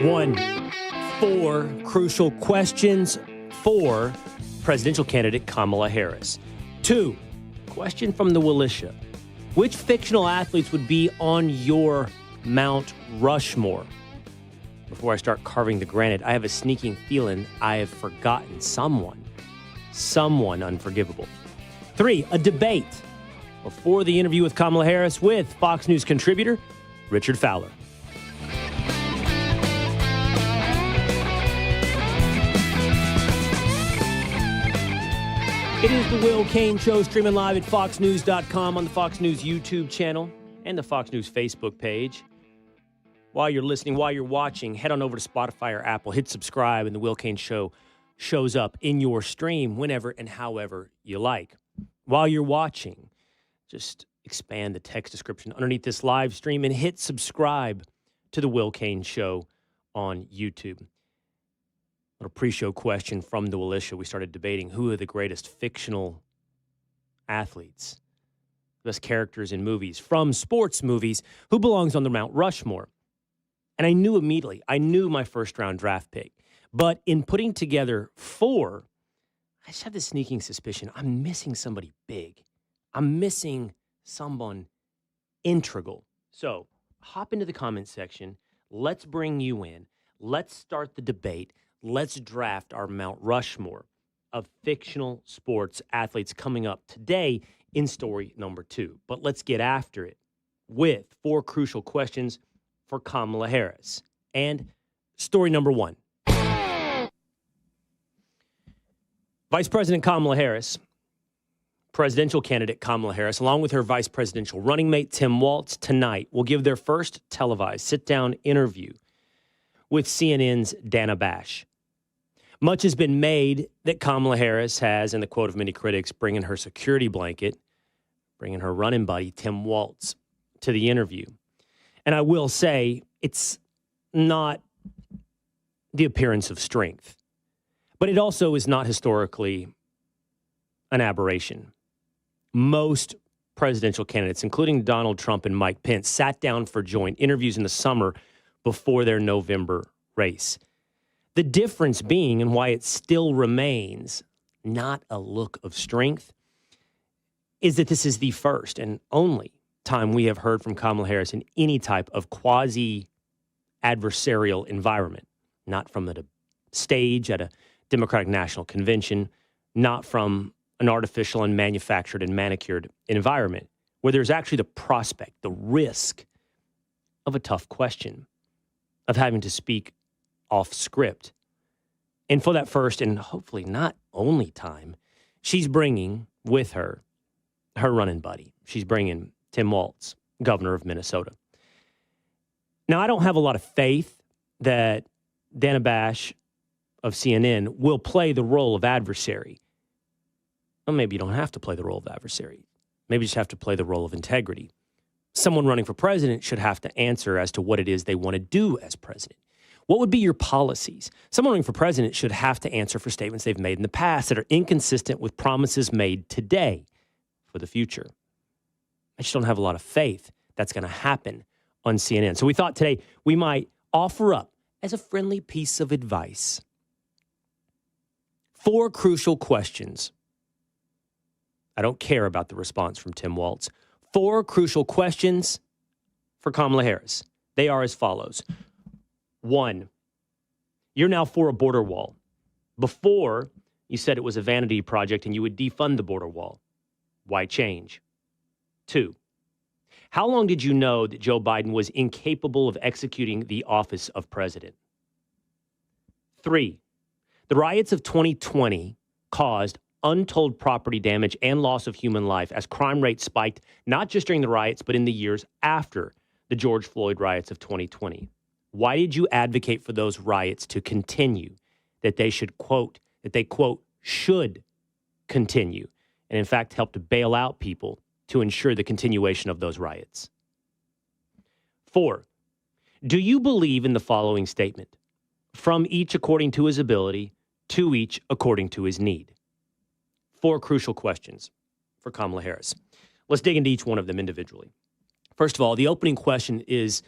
One, 4 crucial questions for presidential candidate Kamala Harris. 2, question from the Willisha. Which fictional athletes would be on your Mount Rushmore? Before I start carving the granite, I have a sneaking feeling I have forgotten someone unforgivable. 3, a debate before the interview with Kamala Harris with Fox News contributor Richard Fowler. It is the Will Cain Show, streaming live at foxnews.com, on the Fox News YouTube channel and the Fox News Facebook page. While you're listening, while you're watching, head on over to Spotify or Apple, hit subscribe, and the Will Cain Show shows up in your stream whenever and however you like. While you're watching, just expand the text description underneath this live stream and hit subscribe to the Will Cain Show on YouTube. A pre-show question from the Willisha. We started debating who are the greatest fictional athletes, best characters in movies, from sports movies, who belongs on the Mount Rushmore. And I knew immediately, I knew my first-round draft pick. But in putting together 4, I just have this sneaking suspicion I'm missing somebody big. I'm missing someone integral. So hop into the comment section. Let's bring you in. Let's start the debate. Let's draft our Mount Rushmore of fictional sports athletes coming up today in story number 2. But let's get after it with 4 crucial questions for Kamala Harris. And story number 1. Vice President Kamala Harris, presidential candidate Kamala Harris, along with her vice presidential running mate Tim Walz, tonight will give their first televised sit-down interview with CNN's Dana Bash. Much has been made that Kamala Harris has, in the quote of many critics, bringing her security blanket, bringing her running buddy, Tim Walz, to the interview. And I will say, it's not the appearance of strength, but it also is not historically an aberration. Most presidential candidates, including Donald Trump and Mike Pence, sat down for joint interviews in the summer before their November race. The difference being, and why it still remains not a look of strength, is that this is the first and only time we have heard from Kamala Harris in any type of quasi-adversarial environment, not from a stage at a Democratic National Convention, not from an artificial and manufactured and manicured environment, where there's actually the prospect, the risk of a tough question, of having to speak off script. And for that first and hopefully not only time, she's bringing with her running buddy. She's bringing Tim Walz, governor of Minnesota. Now, I don't have a lot of faith that Dana Bash of CNN will play the role of adversary. Well, maybe you don't have to play the role of adversary. Maybe you just have to play the role of integrity. Someone running for president should have to answer as to what it is they want to do as president. What would be your policies? Someone running for president should have to answer for statements they've made in the past that are inconsistent with promises made today for the future. I just don't have a lot of faith that's going to happen on CNN. So we thought today we might offer up, as a friendly piece of advice, 4 crucial questions. I don't care about the response from Tim Walz. 4 crucial questions for Kamala Harris. They are as follows. 1, you're now for a border wall. Before, you said it was a vanity project and you would defund the border wall. Why change? 2, how long did you know that Joe Biden was incapable of executing the office of president? 3, the riots of 2020 caused untold property damage and loss of human life as crime rates spiked, not just during the riots, but in the years after the George Floyd riots of 2020. Why did you advocate for those riots to continue, that they should, quote, should continue, and in fact help to bail out people to ensure the continuation of those riots? 4, do you believe in the following statement? From each according to his ability, to each according to his need. 4 crucial questions for Kamala Harris. Let's dig into each one of them individually. First of all, the opening question is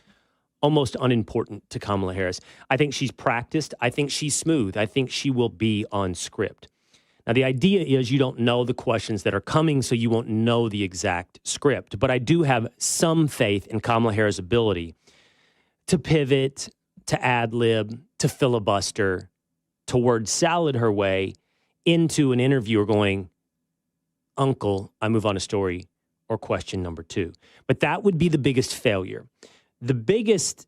almost unimportant to Kamala Harris. I think she's practiced. I think she's smooth. I think she will be on script. Now, the idea is you don't know the questions that are coming, so you won't know the exact script. But I do have some faith in Kamala Harris' ability to pivot, to ad-lib, to filibuster, to word salad her way into an interviewer going, "Uncle, I move on to story," or question number 2. But that would be the biggest failure. The biggest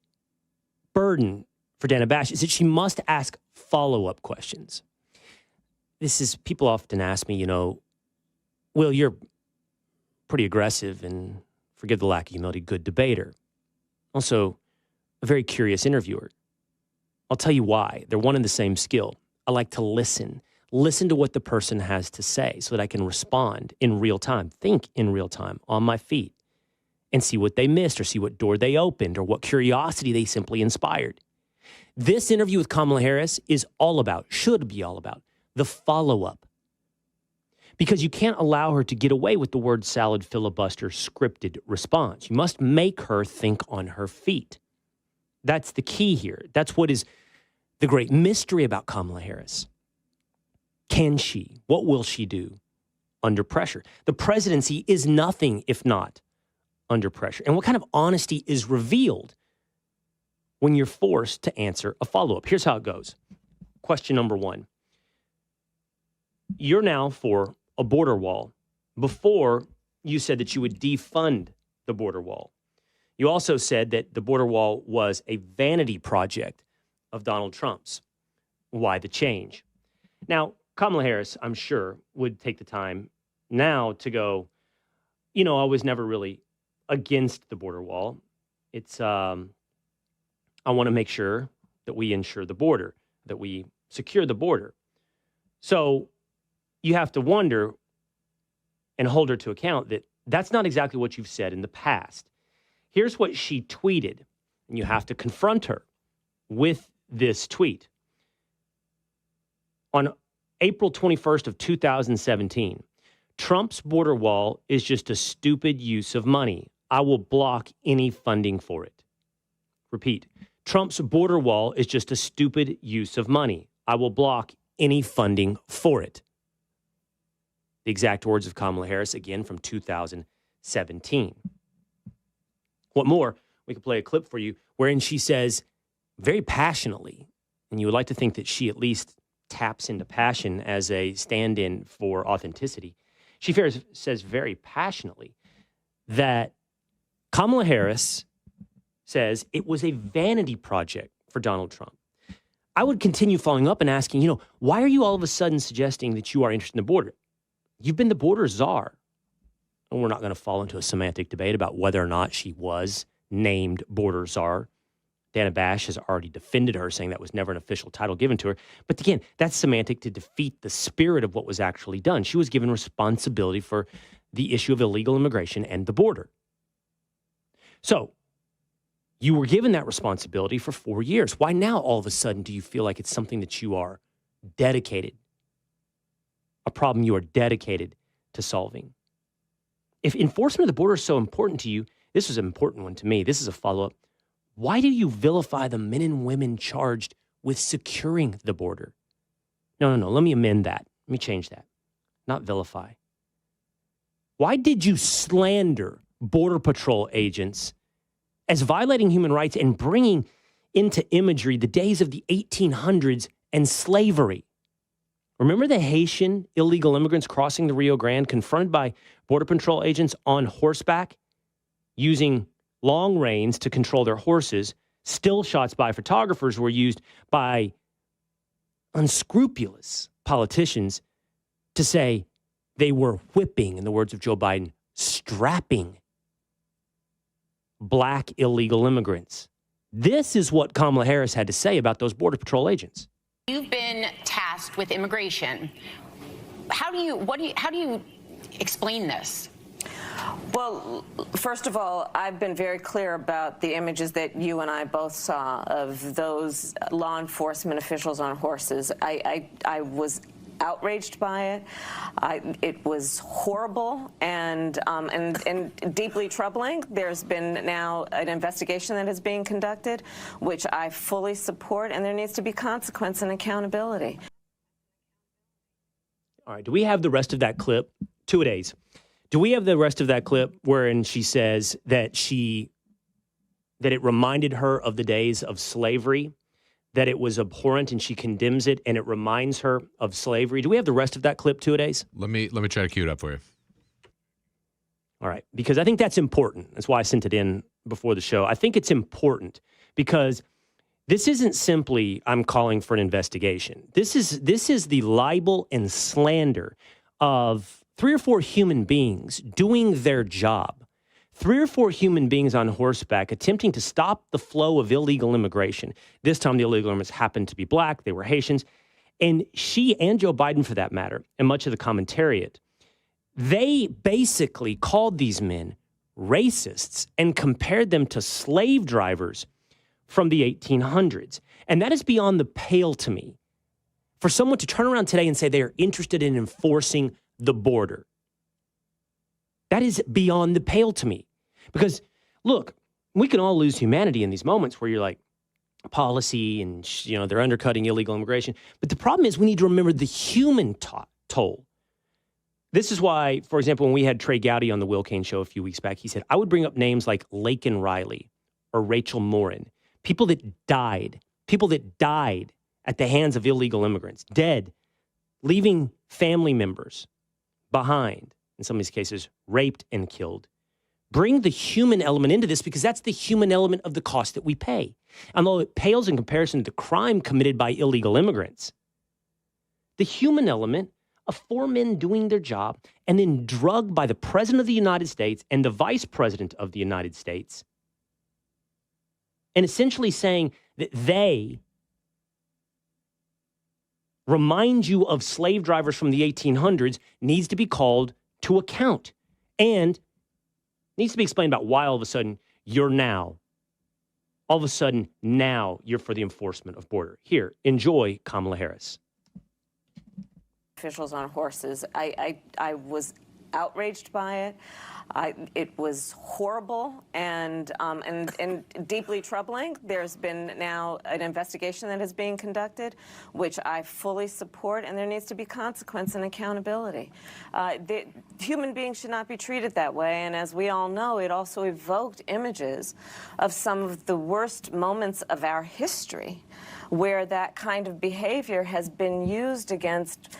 burden for Dana Bash is that she must ask follow-up questions. People often ask me, Will, you're pretty aggressive and, forgive the lack of humility, good debater. Also, a very curious interviewer. I'll tell you why. They're one and the same skill. I like to listen to what the person has to say so that I can respond in real time, think in real time on my feet, and see what they missed or see what door they opened or what curiosity they simply inspired. This interview with Kamala Harris should be all about, the follow-up. Because you can't allow her to get away with the word salad filibuster scripted response. You must make her think on her feet. That's the key here. That's what is the great mystery about Kamala Harris. Can she? What will she do under pressure? The presidency is nothing if not under pressure. And what kind of honesty is revealed when you're forced to answer a follow-up? Here's how it goes. Question number 1. You're now for a border wall. Before, you said that you would defund the border wall. You also said that the border wall was a vanity project of Donald Trump's. Why the change? Now, Kamala Harris, I'm sure, would take the time now to go, I was never really against the border wall. It's, I want to make sure that we ensure the border, that we secure the border. So you have to wonder and hold her to account that that's not exactly what you've said in the past. Here's what she tweeted, and you have to confront her with this tweet. On April 21st of 2017, Trump's border wall is just a stupid use of money. I will block any funding for it. Repeat, Trump's border wall is just a stupid use of money. I will block any funding for it. The exact words of Kamala Harris, again, from 2017. What more, we could play a clip for you wherein she says very passionately, and you would like to think that she at least taps into passion as a stand-in for authenticity. She says very passionately that Kamala Harris says it was a vanity project for Donald Trump. I would continue following up and asking, why are you all of a sudden suggesting that you are interested in the border? You've been the border czar. And we're not going to fall into a semantic debate about whether or not she was named border czar. Dana Bash has already defended her, saying that was never an official title given to her. But again, that's semantic to defeat the spirit of what was actually done. She was given responsibility for the issue of illegal immigration and the border. So you were given that responsibility for 4 years. Why now all of a sudden do you feel like it's something that you are dedicated, a problem you are dedicated to solving? If enforcement of the border is so important to you, this is an important one to me. This is a follow-up. Why do you vilify the men and women charged with securing the border? No. Let me amend that. Let me change that. Not vilify. Why did you slander Border Patrol agents as violating human rights and bringing into imagery the days of the 1800s and slavery? Remember the Haitian illegal immigrants crossing the Rio Grande, confronted by Border Patrol agents on horseback, using long reins to control their horses? Still shots by photographers were used by unscrupulous politicians to say they were whipping, in the words of Joe Biden, strapping black illegal immigrants. This is what Kamala Harris had to say about those Border Patrol agents. You've been tasked with immigration. How do you explain this? Well, first of all, I've been very clear about the images that you and I both saw of those law enforcement officials on horses. I was outraged by it. It was horrible and deeply troubling. There's been now an investigation that is being conducted, which I fully support, and there needs to be consequence and accountability. All right, do we have the rest of that clip? 2 days. Do we have the rest of that clip wherein she says that it reminded her of the days of slavery, that it was abhorrent and she condemns it and it reminds her of slavery? Do we have the rest of that clip, 2 days? Let me try to cue it up for you. All right, because I think that's important. That's why I sent it in before the show. I think it's important because this isn't simply I'm calling for an investigation. This is the libel and slander of 3 or 4 human beings doing their job. 3 or 4 human beings on horseback attempting to stop the flow of illegal immigration. This time the illegal immigrants happened to be black. They were Haitians. And she and Joe Biden, for that matter, and much of the commentariat, they basically called these men racists and compared them to slave drivers from the 1800s. And that is beyond the pale to me. For someone to turn around today and say they are interested in enforcing the border. That is beyond the pale to me. Because, look, we can all lose humanity in these moments where you're like, policy and, they're undercutting illegal immigration. But the problem is we need to remember the human toll. This is why, for example, when we had Trey Gowdy on the Will Cain Show a few weeks back, he said, I would bring up names like Laken Riley or Rachel Morin, people that died at the hands of illegal immigrants, dead, leaving family members behind. In some of these cases, raped and killed. Bring the human element into this because that's the human element of the cost that we pay. And although it pales in comparison to the crime committed by illegal immigrants, the human element of 4 men doing their job and then drugged by the President of the United States and the Vice President of the United States, and essentially saying that they remind you of slave drivers from the 1800s needs to be called to account and needs to be explained about why all of a sudden you're for the enforcement of border. Here, enjoy Kamala Harris. Officials on horses. I was outraged by it. It was horrible and deeply troubling. There's been now an investigation that is being conducted, which I fully support, and there needs to be consequence and accountability. Human beings should not be treated that way, and as we all know, it also evoked images of some of the worst moments of our history, where that kind of behavior has been used against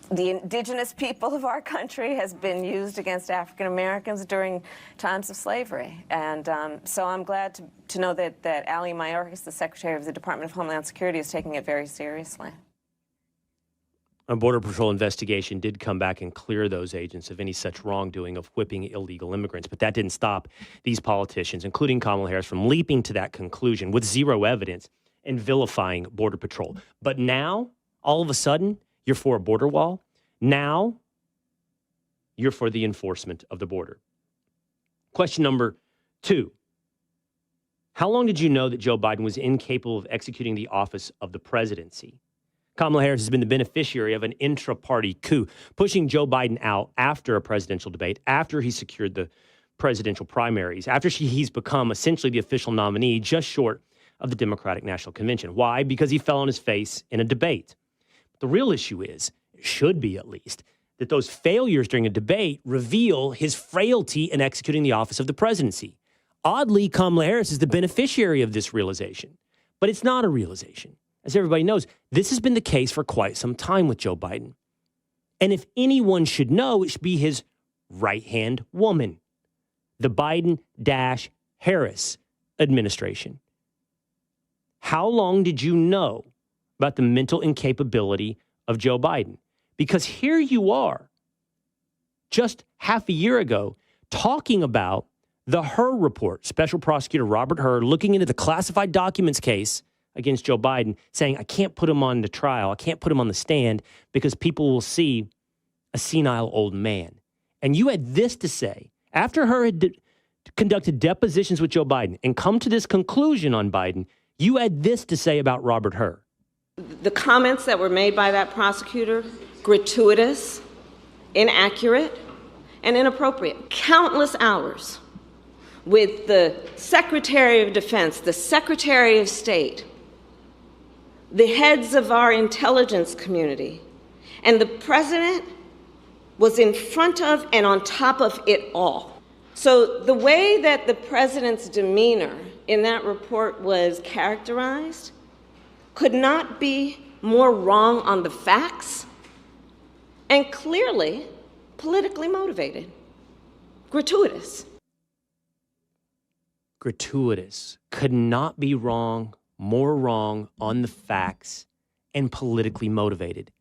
the indigenous people of our country, has been used against African Americans during times of slavery. And so I'm glad to know that Ali Mayorkas, the Secretary of the Department of Homeland Security, is taking it very seriously. A Border Patrol investigation did come back and clear those agents of any such wrongdoing of whipping illegal immigrants. But that didn't stop these politicians, including Kamala Harris, from leaping to that conclusion with zero evidence and vilifying Border Patrol. But now, all of a sudden, you're for a border wall. Now, you're for the enforcement of the border. Question number 2. How long did you know that Joe Biden was incapable of executing the office of the presidency? Kamala Harris has been the beneficiary of an intra-party coup, pushing Joe Biden out after a presidential debate, after he secured the presidential primaries, after he's become essentially the official nominee, just short of the Democratic National Convention. Why? Because he fell on his face in a debate. The real issue is, it should be at least, that those failures during a debate reveal his frailty in executing the office of the presidency. Oddly, Kamala Harris is the beneficiary of this realization, but it's not a realization. As everybody knows, this has been the case for quite some time with Joe Biden. And if anyone should know, it should be his right-hand woman, the Biden-Harris administration. How long did you know about the mental incapability of Joe Biden? Because here you are, just half a year ago, talking about the Hur report, Special Prosecutor Robert Hur looking into the classified documents case against Joe Biden, saying, I can't put him on the trial, I can't put him on the stand because people will see a senile old man. And you had this to say, after Hur had conducted depositions with Joe Biden and come to this conclusion on Biden, you had this to say about Robert Hur. The comments that were made by that prosecutor gratuitous, inaccurate, and inappropriate. Countless hours with the Secretary of Defense, the Secretary of State, the heads of our intelligence community, and the president was in front of and on top of it all. So the way that the president's demeanor in that report was characterized could not be more wrong on the facts and clearly politically motivated. Gratuitous. Gratuitous. Could not be wrong, more wrong on the facts and politically motivated.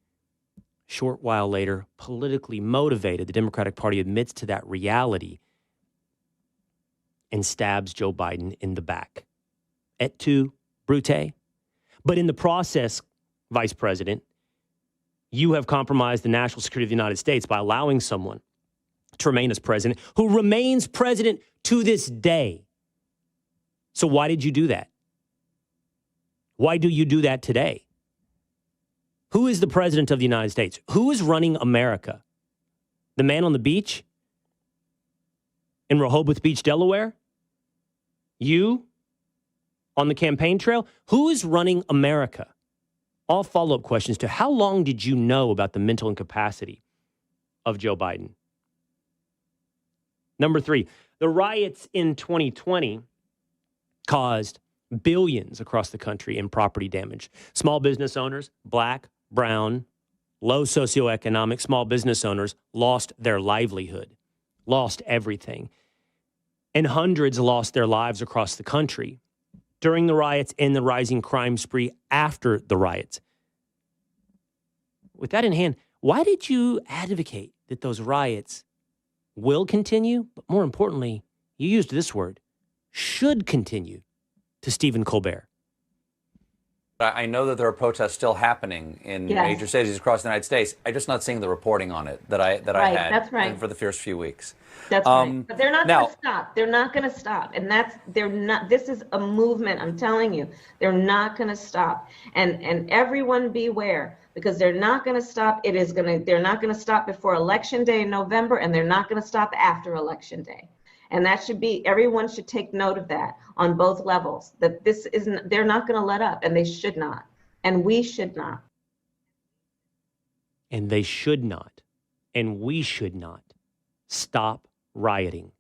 Short while later, politically motivated, the Democratic Party admits to that reality and stabs Joe Biden in the back. Et tu, Brute? But in the process, Vice President, you have compromised the national security of the United States by allowing someone to remain as president who remains president to this day. So why did you do that? Why do you do that today? Who is the president of the United States? Who is running America? The man on the beach in Rehoboth Beach, Delaware? You on the campaign trail? Who is running America? All follow-up questions to how long did you know about the mental incapacity of Joe Biden? Number 3, the riots in 2020 caused billions across the country in property damage. Small business owners, black, brown, low socioeconomic small business owners lost their livelihood, lost everything. And hundreds lost their lives across the country during the riots and the rising crime spree after the riots. With that in hand, why did you advocate that those riots will continue? But more importantly, you used this word, should continue, to Stephen Colbert. I know that there are protests still happening in major cities across the United States. I'm just not seeing the reporting on it that I had that's right. for the first few weeks. That's right. But they're not going to stop. They're not going to stop. And they're not, this is a movement, I'm telling you. They're not going to stop. And everyone beware, because they're not going to stop. They're not going to stop before Election Day in November, and they're not going to stop after Election Day. And that should be, everyone should take note of that on both levels, that this isn't, they're not going to let up, and they should not. And we should not. And they should not. And we should not stop rioting.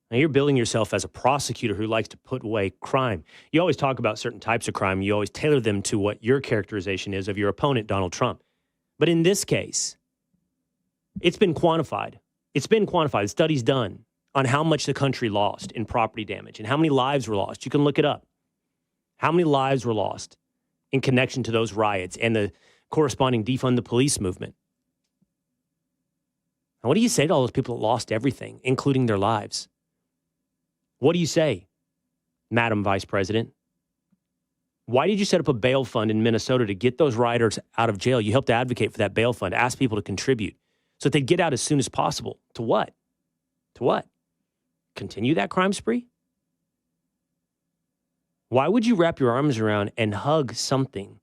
Now, you're billing yourself as a prosecutor who likes to put away crime. You always talk about certain types of crime. You always tailor them to what your characterization is of your opponent, Donald Trump. But in this case, it's been quantified. It's been quantified. The study's done on how much the country lost in property damage and how many lives were lost. You can look it up. How many lives were lost in connection to those riots and the corresponding defund the police movement? Now, what do you say to all those people that lost everything, including their lives? What do you say, Madam Vice President? Why did you set up a bail fund in Minnesota to get those rioters out of jail? You helped advocate for that bail fund, ask people to contribute so that they'd get out as soon as possible. To what? To what? Continue that crime spree? Why would you wrap your arms around and hug something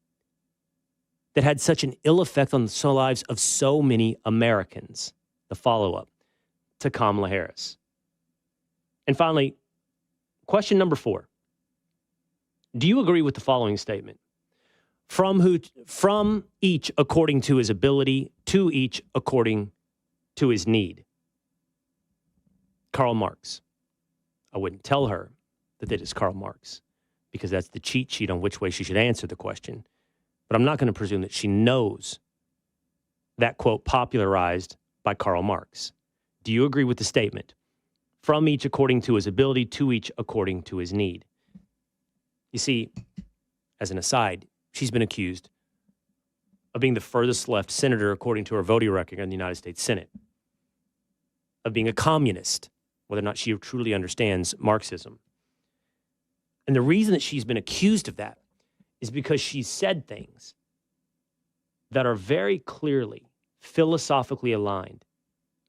that had such an ill effect on the lives of so many Americans? The follow-up to Kamala Harris. And finally, question number 4. Do you agree with the following statement? From each according to his ability, to each according to his need. Karl Marx. I wouldn't tell her that it is Karl Marx, because that's the cheat sheet on which way she should answer the question. But I'm not going to presume that she knows that quote popularized by Karl Marx. Do you agree with the statement? From each according to his ability, to each according to his need. You see, as an aside, she's been accused of being the furthest left senator according to her voting record in the United States Senate, of being a communist, whether or not she truly understands Marxism. And the reason that she's been accused of that is because she's said things that are very clearly philosophically aligned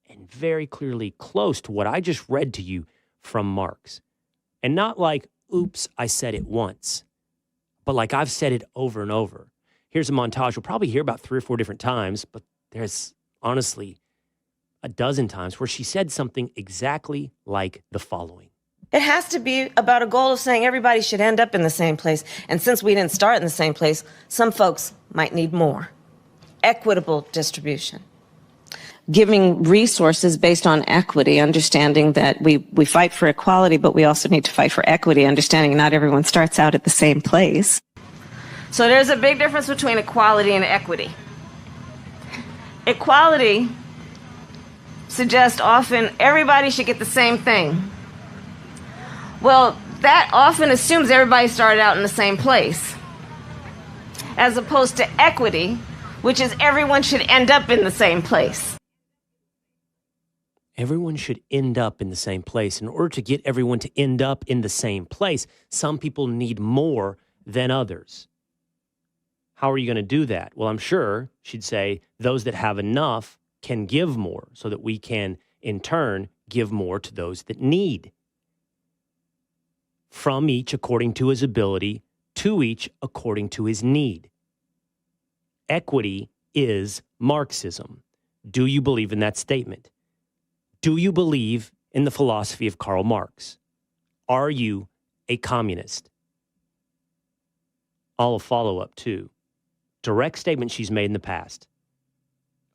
and very clearly close to what I just read to you from Marx. And not like, oops, I said it once, but like I've said it over and over. Here's a montage we'll probably hear about 3 or 4 different times, but there's honestly a dozen times where she said something exactly like the following. It has to be about a goal of saying everybody should end up in the same place. And since we didn't start in the same place, some folks might need more. Equitable distribution. Giving resources based on equity, understanding that we fight for equality, but we also need to fight for equity, understanding not everyone starts out at the same place. So there's a big difference between equality and equity. Equality suggests often everybody should get the same thing. Well, that often assumes everybody started out in the same place, as opposed to equity, which is everyone should end up in the same place. Everyone should end up in the same place. In order to get everyone to end up in the same place, some people need more than others. How are you going to do that? Well, I'm sure she'd say those that have enough can give more so that we can, in turn, give more to those that need. From each according to his ability, to each according to his need. Equity is Marxism. Do you believe in that statement? Do you believe in the philosophy of Karl Marx? Are you a communist? I'll follow up too. Direct statement she's made in the past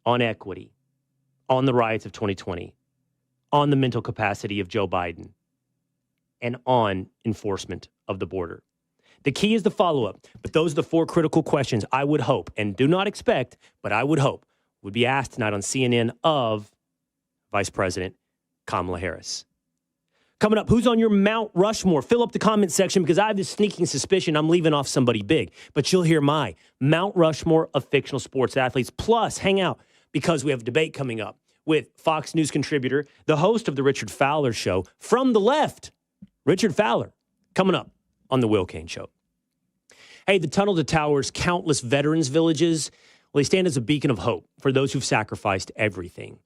on equity, on the riots of 2020, on the mental capacity of Joe Biden, and on enforcement of the border. The key is the follow-up, but those are the 4 critical questions I would hope, and do not expect, but I would hope, would be asked tonight on CNN of Vice President Kamala Harris. Coming up, who's on your Mount Rushmore? Fill up the comment section because I have this sneaking suspicion I'm leaving off somebody big. But you'll hear my Mount Rushmore of fictional sports athletes. Plus, hang out because we have a debate coming up with Fox News contributor, the host of the Richard Fowler Show, from the left, Richard Fowler, coming up on the Will Cain Show. Hey, the Tunnel to Towers, countless veterans villages, well, they stand as a beacon of hope for those who've sacrificed everything.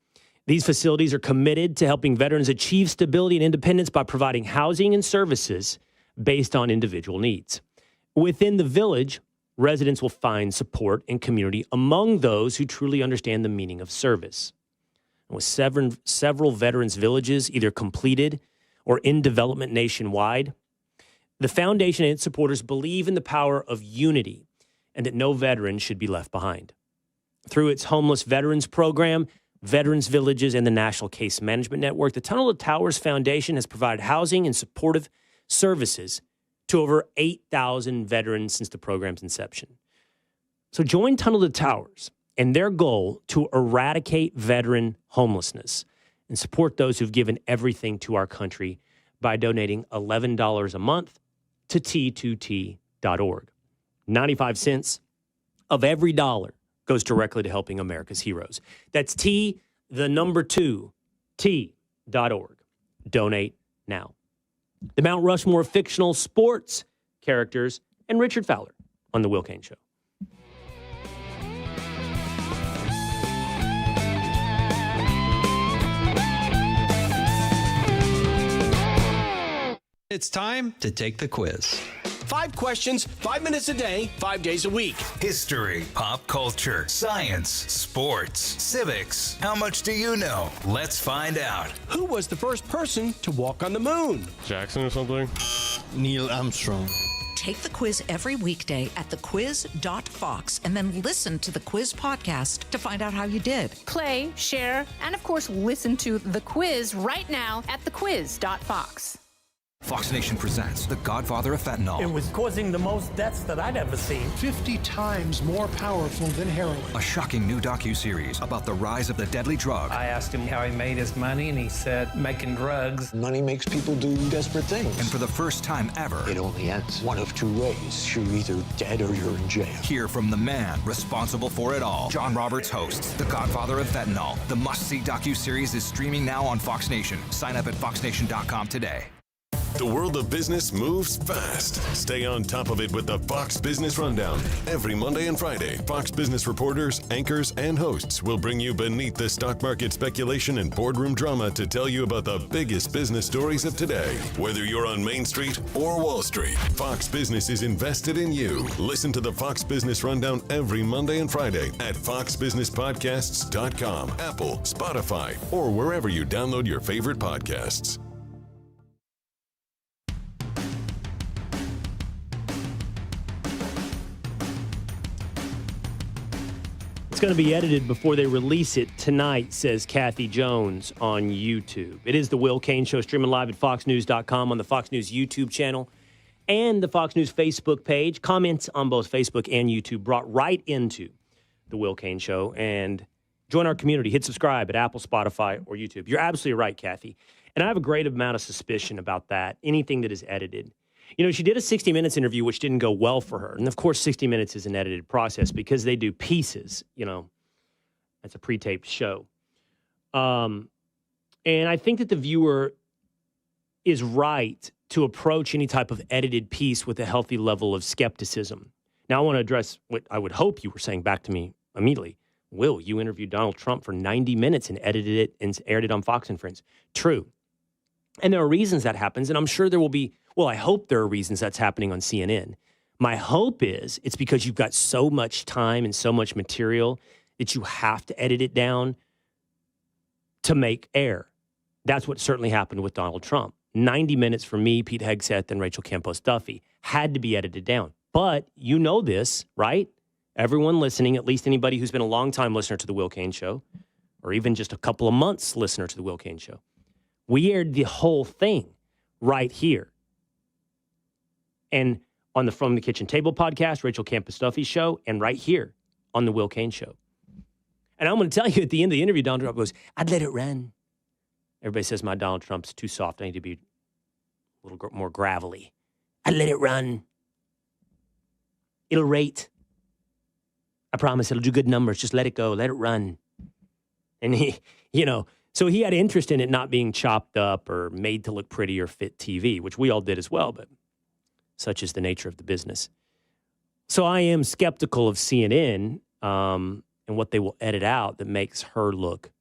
These facilities are committed to helping veterans achieve stability and independence by providing housing and services based on individual needs. Within the village, residents will find support and community among those who truly understand the meaning of service. And with several veterans villages either completed or in development nationwide, the foundation and its supporters believe in the power of unity and that no veteran should be left behind. Through its homeless veterans program, Veterans Villages, and the National Case Management Network, the Tunnel to Towers Foundation has provided housing and supportive services to over 8,000 veterans since the program's inception. So join Tunnel to Towers and their goal to eradicate veteran homelessness and support those who've given everything to our country by donating $11 a month to T2T.org. 95 cents of every dollar goes directly to helping America's heroes. That's T2T.org. Donate now. The Mount Rushmore of fictional sports characters and Richard Fowler on The Will Cain Show. It's time to take the quiz. 5 questions, 5 minutes a day, 5 days a week. History, pop culture, science, sports, civics. How much do you know? Let's find out. Who was the first person to walk on the moon? Jackson or something? Neil Armstrong. Take the quiz every weekday at thequiz.fox and then listen to the quiz podcast to find out how you did. Play, share, and of course, listen to the quiz right now at thequiz.fox. Fox Nation presents The Godfather of Fentanyl. It was causing the most deaths that I'd ever seen. 50 times more powerful than heroin. A shocking new docu-series about the rise of the deadly drug. I asked him how he made his money, and he said, making drugs. Money makes people do desperate things. And for the first time ever, it only ends one of 2 ways. You're either dead or you're in jail. Hear from the man responsible for it all. John Roberts hosts The Godfather of Fentanyl. The must-see docu-series is streaming now on Fox Nation. Sign up at foxnation.com today. The world of business moves fast. Stay on top of it with the Fox Business Rundown. Every Monday and Friday, Fox Business reporters, anchors, and hosts will bring you beneath the stock market speculation and boardroom drama to tell you about the biggest business stories of today. Whether you're on Main Street or Wall Street, Fox Business is invested in you. Listen to the Fox Business Rundown every Monday and Friday at foxbusinesspodcasts.com, Apple, Spotify, or wherever you download your favorite podcasts. It's going to be edited before they release it tonight, says Kathy Jones on YouTube. It is the Will Cain Show, streaming live at foxnews.com, on the Fox News YouTube channel and the Fox News Facebook page. Comments on both Facebook and YouTube brought right into the Will Cain Show. And join our community. Hit subscribe at Apple, Spotify, or YouTube. You're absolutely right, Kathy. And I have a great amount of suspicion about that, anything that is edited. You know, she did a 60 Minutes interview, which didn't go well for her. And, of course, 60 Minutes is an edited process because they do pieces, you know. That's a pre-taped show. And I think that the viewer is right to approach any type of edited piece with a healthy level of skepticism. Now, I want to address what I would hope you were saying back to me immediately. Will, you interviewed Donald Trump for 90 minutes and edited it and aired it on Fox and Friends. True. And there are reasons that happens, and I'm sure there will be, well, I hope there are reasons that's happening on CNN. My hope is it's because you've got so much time and so much material that you have to edit it down to make air. That's what certainly happened with Donald Trump. 90 minutes for me, Pete Hegseth, and Rachel Campos Duffy had to be edited down. But you know this, right? Everyone listening, at least anybody who's been a long-time listener to The Will Cain Show, or even just a couple of months listener to The Will Cain Show, we aired the whole thing right here. And on the From the Kitchen Table podcast, Rachel Campos Duffy's show, and right here on The Will Cain Show. And I'm going to tell you at the end of the interview, Donald Trump goes, I'd let it run. Everybody says my Donald Trump's too soft. I need to be a little more gravelly. I'd let it run. It'll rate. I promise it'll do good numbers. Just let it go. Let it run. And he, you know, so he had interest in it not being chopped up or made to look pretty or fit TV, which we all did as well, but such is the nature of the business. So I am skeptical of CNN and what they will edit out that makes her look,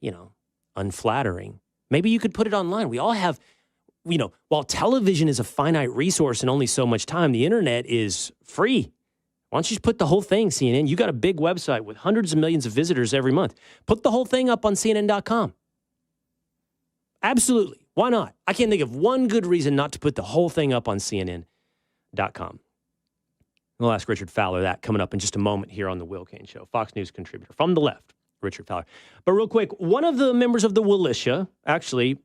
you know, unflattering. Maybe you could put it online. We all have, you know, while television is a finite resource and only so much time, the internet is free. Why don't you just put the whole thing, CNN? You got a big website with hundreds of millions of visitors every month. Put the whole thing up on CNN.com. Absolutely. Why not? I can't think of one good reason not to put the whole thing up on CNN.com. We'll ask Richard Fowler that coming up in just a moment here on The Will Cain Show. Fox News contributor from the left, Richard Fowler. But real quick, one of the members of the Willisha, actually,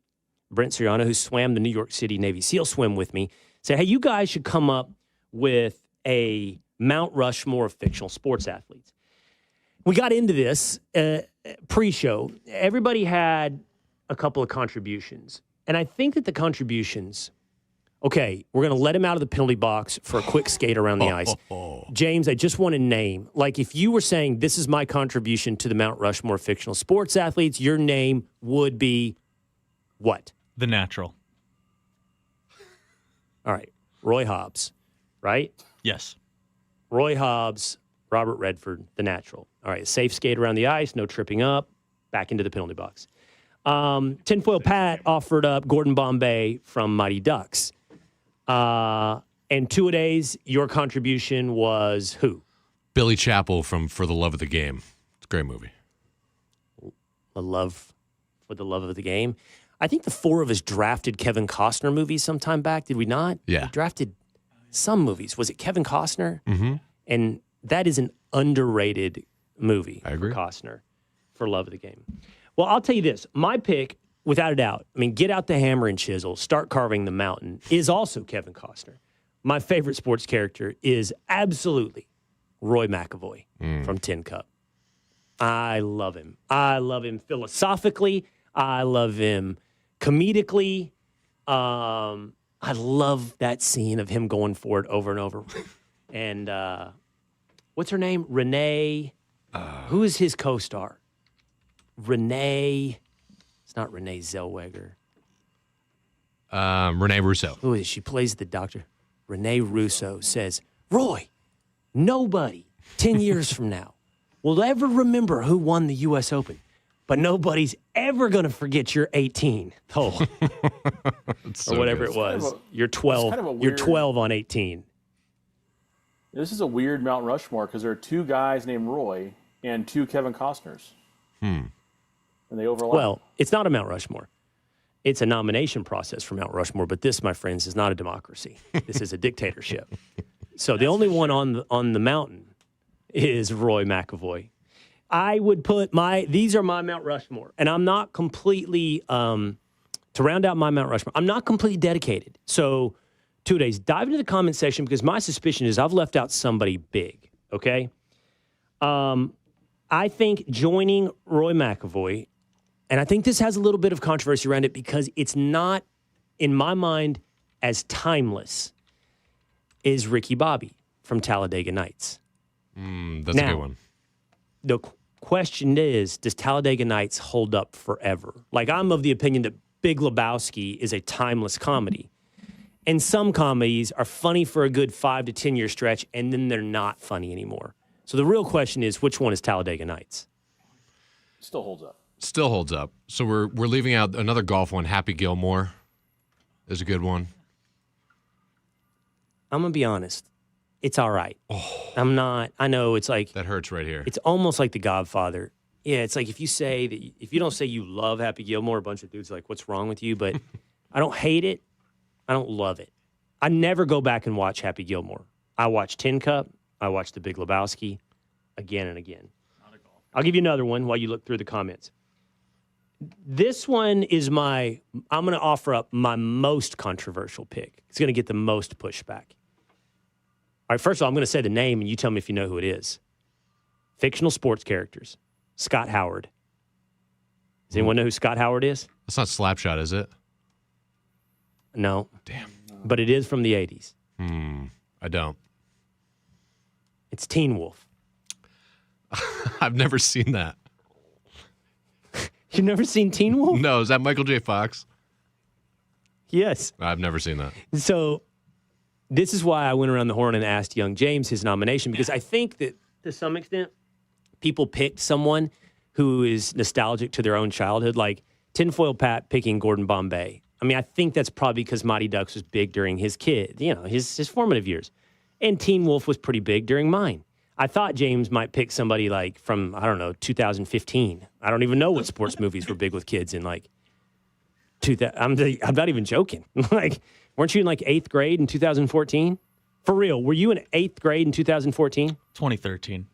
Brent Siriano, who swam the New York City Navy SEAL swim with me, said, hey, you guys should come up with a Mount Rushmore of fictional sports athletes. We got into this pre-show. Everybody had a couple of contributions. And I think that the contributions, okay, we're going to let him out of the penalty box for a quick skate around the ice. James, I just want to name, like if you were saying this is my contribution to the Mount Rushmore of fictional sports athletes, your name would be what? The Natural. All right. Roy Hobbs, right? Yes. Roy Hobbs, Robert Redford, The Natural. All right, safe skate around the ice, no tripping up, back into the penalty box. Tinfoil Pat offered up Gordon Bombay from Mighty Ducks. And two-a-days, your contribution was who? Billy Chappell from For the Love of the Game. It's a great movie. For the love of the game. I think the four of us drafted Kevin Costner movies sometime back, did we not? Yeah. We drafted some movies. Was it Kevin Costner? Mm-hmm. And that is an underrated movie. I agree. For Costner, For Love of the Game. Well, I'll tell you this. My pick, without a doubt, I mean, get out the hammer and chisel, start carving the mountain, is also Kevin Costner. My favorite sports character is absolutely Roy McAvoy from Tin Cup. I love him. I love him philosophically. I love him comedically. I love that scene of him going for it over and over. And what's her name? Renee. Who is his co-star? Renee. It's not Renee Zellweger. Renee Russo. Who is she? Plays the doctor. Renee Russo says, Roy, nobody 10 years from now will ever remember who won the U.S. Open, but nobody's ever going to forget you're 18. Oh, So or whatever good. it was. You're 12. You're 12 on 18. This is a weird Mount Rushmore because there are two guys named Roy and two Kevin Costners. And they overlap. Well, it's not a Mount Rushmore. It's a nomination process for Mount Rushmore, but this, my friends, is not a democracy. This is a dictatorship. So the only one on the mountain is Roy McAvoy. I would put these are my Mount Rushmore, and I'm not completely, to round out my Mount Rushmore, I'm not completely dedicated. So 2 days, dive into the comment section because my suspicion is I've left out somebody big, okay? I think joining Roy McAvoy, and I think this has a little bit of controversy around it because it's not, in my mind, as timeless as Ricky Bobby from Talladega Nights. That's a good one. The question is, does Talladega Nights hold up forever? Like, I'm of the opinion that Big Lebowski is a timeless comedy. And some comedies are funny for a good 5 to 10 year stretch, and then they're not funny anymore. So the real question is, which one is Talladega Nights? Still holds up. Still holds up. So we're leaving out another golf one. Happy Gilmore is a good one. I'm going to be honest. It's all right. I'm not. I know it's like. That hurts right here. It's almost like The Godfather. Yeah, it's like if you don't say you love Happy Gilmore, a bunch of dudes are like, what's wrong with you? But I don't hate it. I don't love it. I never go back and watch Happy Gilmore. I watch Tin Cup. I watch The Big Lebowski again and again. I'll give you another one while you look through the comments. This one is I'm going to offer up my most controversial pick. It's going to get the most pushback. All right, first of all, I'm going to say the name, and you tell me if you know who it is. Fictional sports characters. Scott Howard. Does anyone know who Scott Howard is? That's not Slapshot, is it? No. Damn. But it is from the 80s. I don't. It's Teen Wolf. I've never seen that. You've never seen Teen Wolf? No, is that Michael J. Fox? Yes. I've never seen that. So this is why I went around the horn and asked young James his nomination, because I think that to some extent people picked someone who is nostalgic to their own childhood, like Tinfoil Pat picking Gordon Bombay. I mean, I think that's probably because Mighty Ducks was big during his his formative years. And Teen Wolf was pretty big during mine. I thought James might pick somebody like from, 2015. I don't even know what sports movies were big with kids in like 2000. I'm not even joking. Like, weren't you in like 8th grade in 2014? For real, were you in 8th grade in 2014? 2013.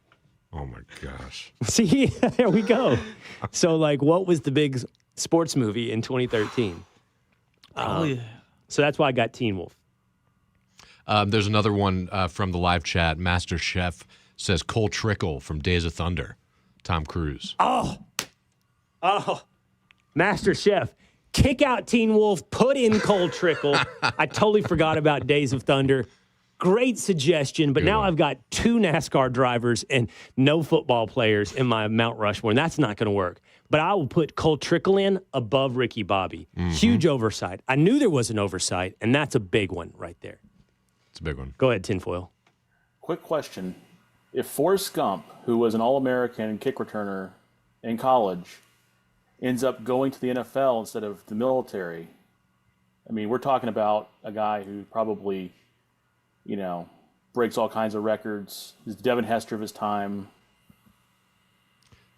Oh my gosh. See, there we go. So like, what was the big sports movie in 2013? So that's why I got Teen Wolf. There's another one from the live chat. Master Chef says Cole Trickle from Days of Thunder. Tom Cruise. Oh, Master Chef. Kick out Teen Wolf, put in Cole Trickle. I totally forgot about Days of Thunder. Great suggestion, but now I've got 2 NASCAR drivers and no football players in my Mount Rushmore, and that's not going to work. But I will put Cole Trickle in above Ricky Bobby. Huge oversight. I knew there was an oversight, and that's a big one right there. It's a big one. Go ahead, Tinfoil. Quick question. If Forrest Gump, who was an All-American kick returner in college, ends up going to the NFL instead of the military, I mean, we're talking about a guy who probably, breaks all kinds of records. He's Devin Hester of his time.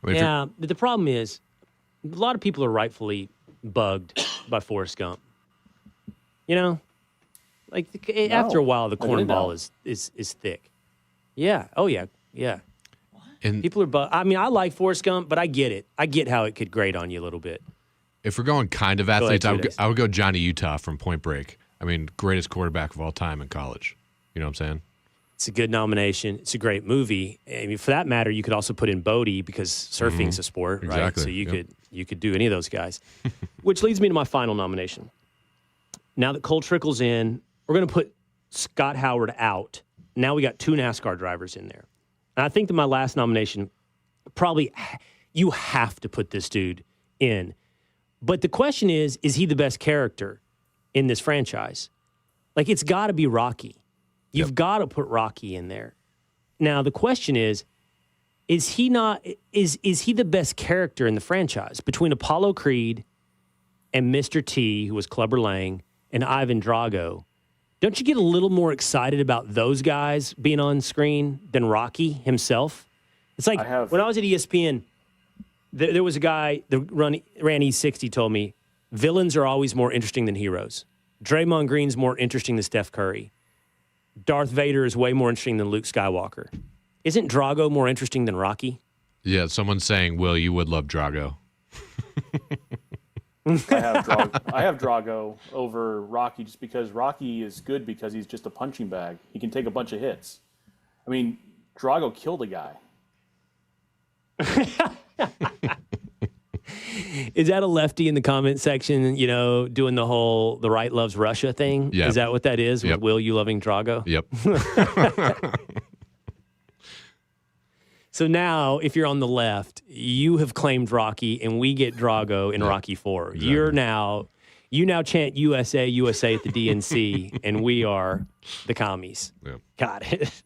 Yeah, but the problem is a lot of people are rightfully bugged by Forrest Gump. After a while, the cornball is thick. Yeah. Oh, yeah. Yeah. And people are I mean, I like Forrest Gump, but I get it. I get how it could grate on you a little bit. If we're going kind of athletes, I would go Johnny Utah from Point Break. I mean, greatest quarterback of all time in college. You know what I'm saying? It's a good nomination. It's a great movie. I mean, for that matter, you could also put in Bodie because surfing's a sport, right? Exactly. So you could do any of those guys. Which leads me to my final nomination. Now that Cole Trickle's in, we're going to put Scott Howard out. Now we got 2 NASCAR drivers in there. And I think that my last nomination, probably you have to put this dude in. But the question is he the best character? in this franchise. Like, it's got to be Rocky. You've got to put Rocky in there. Now, the question is he the best character in the franchise between Apollo Creed and Mr. T, who was Clubber Lang, and Ivan Drago? Don't you get a little more excited about those guys being on screen than Rocky himself? It's like when I was at ESPN, there was a guy that ran E60 told me, villains are always more interesting than heroes. Draymond Green's more interesting than Steph Curry. Darth Vader is way more interesting than Luke Skywalker. Isn't Drago more interesting than Rocky? Yeah, someone's saying, Will, you would love Drago. I have Drago over Rocky just because Rocky is good because he's just a punching bag. He can take a bunch of hits. I mean, Drago killed a guy. Is that a lefty in the comment section, doing the right loves Russia thing? Yeah. Is that what that is with Will, you loving Drago? Yep. So now, if you're on the left, you have claimed Rocky, and we get Drago in Rocky IV. Exactly. You now chant USA, USA at the DNC, and we are the commies. Yeah. Got it.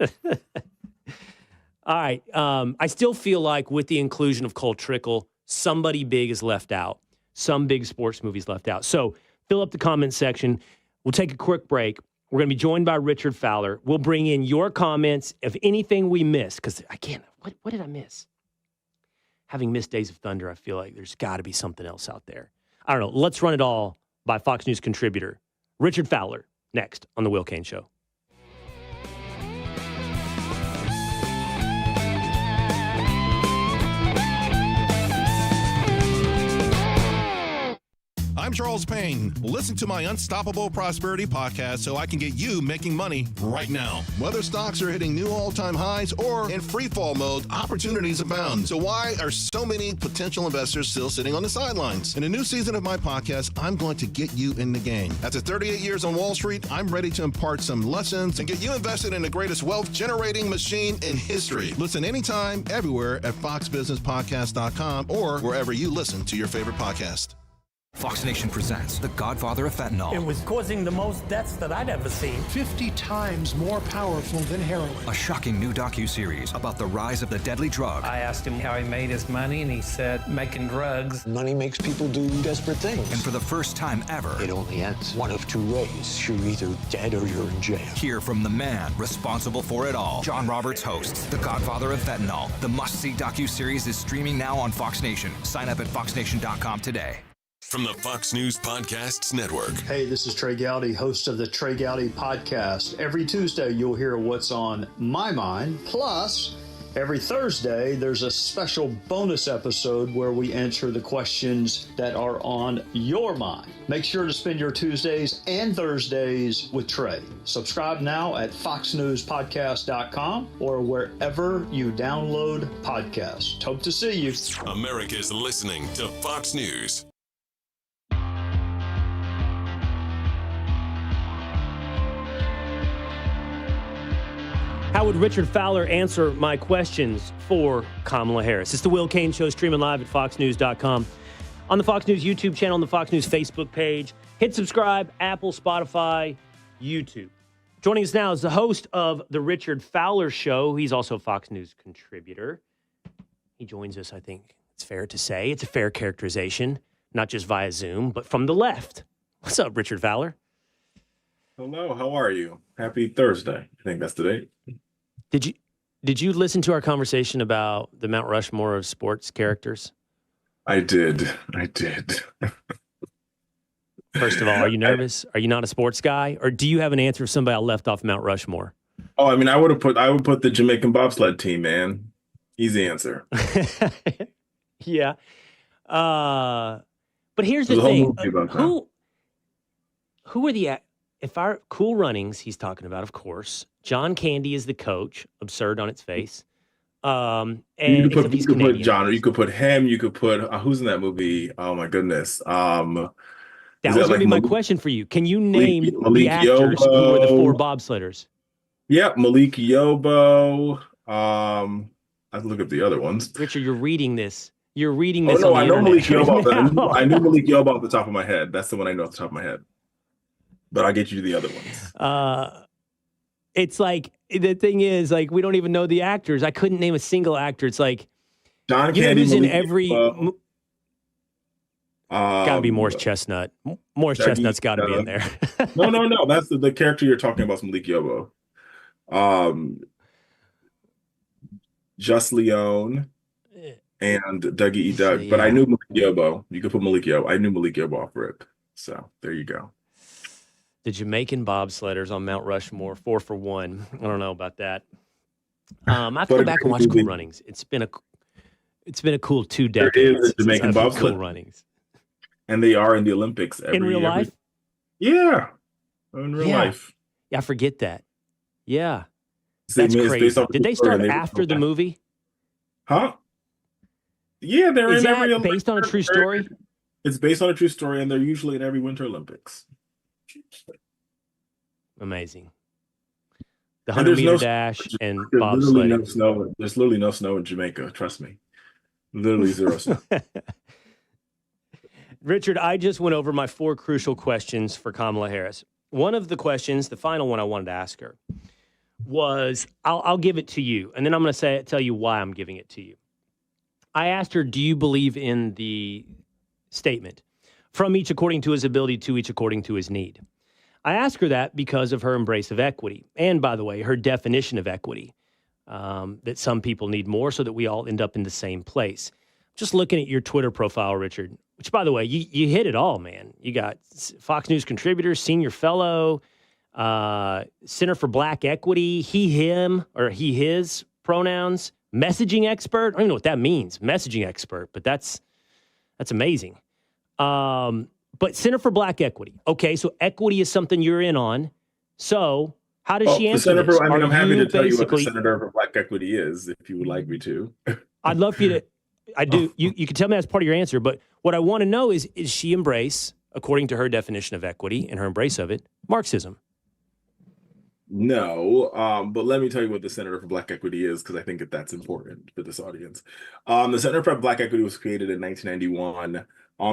All right. I still feel like with the inclusion of Cole Trickle, somebody big is left out. Some big sports movies left out. So fill up the comment section. We'll take a quick break. We're going to be joined by Richard Fowler. We'll bring in your comments of anything we missed. Because, again, what did I miss? Having missed Days of Thunder, I feel like there's got to be something else out there. I don't know. Let's run it all by Fox News contributor Richard Fowler next on The Will Cain Show. I'm Charles Payne. Listen to my Unstoppable Prosperity podcast so I can get you making money right now. Whether stocks are hitting new all-time highs or in free fall mode, opportunities abound. So why are so many potential investors still sitting on the sidelines? In a new season of my podcast, I'm going to get you in the game. After 38 years on Wall Street, I'm ready to impart some lessons and get you invested in the greatest wealth-generating machine in history. Listen anytime, everywhere at foxbusinesspodcast.com or wherever you listen to your favorite podcast. Fox Nation presents The Godfather of Fentanyl. It was causing the most deaths that I'd ever seen. 50 times more powerful than heroin. A shocking new docuseries about the rise of the deadly drug. I asked him how he made his money, and he said, making drugs. Money makes people do desperate things. And for the first time ever, it only ends one of two ways. You're either dead or you're in jail. Hear from the man responsible for it all. John Roberts hosts The Godfather of Fentanyl. The must-see docuseries is streaming now on Fox Nation. Sign up at foxnation.com today. From the Fox News Podcasts Network. Hey, this is Trey Gowdy, host of the Trey Gowdy Podcast. Every Tuesday, you'll hear what's on my mind. Plus, every Thursday, there's a special bonus episode where we answer the questions that are on your mind. Make sure to spend your Tuesdays and Thursdays with Trey. Subscribe now at foxnewspodcast.com or wherever you download podcasts. Hope to see you. America's listening to Fox News. How would Richard Fowler answer my questions for Kamala Harris? It's the Will Cain Show, streaming live at foxnews.com. On the Fox News YouTube channel, on the Fox News Facebook page. Hit subscribe, Apple, Spotify, YouTube. Joining us now is the host of the Richard Fowler Show. He's also a Fox News contributor. He joins us, I think it's fair to say. It's a fair characterization, not just via Zoom, but from the left. What's up, Richard Fowler? Hello, how are you? Happy Thursday. I think that's the date. Did you listen to our conversation about the Mount Rushmore of sports characters? I did. First of all, are you nervous? Are you not a sports guy? Or do you have an answer for somebody I left off Mount Rushmore? Oh, I mean, I would put the Jamaican bobsled team, man. Easy answer. Yeah. But here's the thing. Who are the... If our Cool Runnings, he's talking about, of course. John Candy is the coach. Absurd on its face. And you could put John, you could put him, you could put who's in that movie? Oh my goodness. That was going to be my question for you. Can you name the actors who were the four bobsledders? Yeah, Malik Yobo. I have to look up the other ones. Richard, you're reading this. You're reading this. Oh no, I know Malik Yobo. I knew Malik Yobo off the top of my head. That's the one I know off the top of my head. but I'll get you the other ones. It's like, the thing is, like, we don't even know the actors. I couldn't name a single actor. It's like, John you know Candy, who's in Malik every... Yoba, Gotta be Morris Chestnut. Morris Chestnut's got to be in there. No. That's the character you're talking about is Malik Yoba. Just Leone and Dougie E. Doug. Yeah. But I knew Malik Yoba. You could put Malik Yoba. I knew Malik Yoba off rip. So there you go. The Jamaican bobsledders on Mount Rushmore, 4 for 1. I don't know about that. I have to go back and watch Cool Runnings. It's been a cool 2 decades. There is a Jamaican bobsled. Cool Runnings. And they are in the Olympics In real life? Yeah. In real life. Yeah, I forget that. Yeah. That's crazy. Did they start after the movie? Huh? Yeah, they're Is in every that based on a true story? It's based on a true story, and they're usually in every Winter Olympics. Amazing. The 100-meter dash and bobsledding. There's literally no snow in Jamaica. Trust me. Literally zero snow. Richard, I just went over my 4 crucial questions for Kamala Harris. One of the questions, the final one I wanted to ask her, was, I'll give it to you, and then I'm going to tell you why I'm giving it to you. I asked her, do you believe in the statement, from each according to his ability, to each according to his need? I asked her that because of her embrace of equity, and by the way, her definition of equity, that some people need more so that we all end up in the same place. Just looking at your Twitter profile, Richard, which, by the way, you hit it all, man. You got Fox News contributor, senior fellow, Center for Black Equity, he, him, or he, his pronouns, messaging expert. I don't even know what that means, messaging expert, but that's amazing. But Center for Black Equity. Okay, so equity is something you're in on. So how does she answer this? I'm happy to tell you what the Senator for Black Equity is, if you would like me to. I'd love for you to. I do. You can tell me that's part of your answer, but what I want to know is she embrace, according to her definition of equity and her embrace of it, Marxism? No, but let me tell you what the Center for Black Equity is, because I think that's important for this audience. The Center for Black Equity was created in 1991.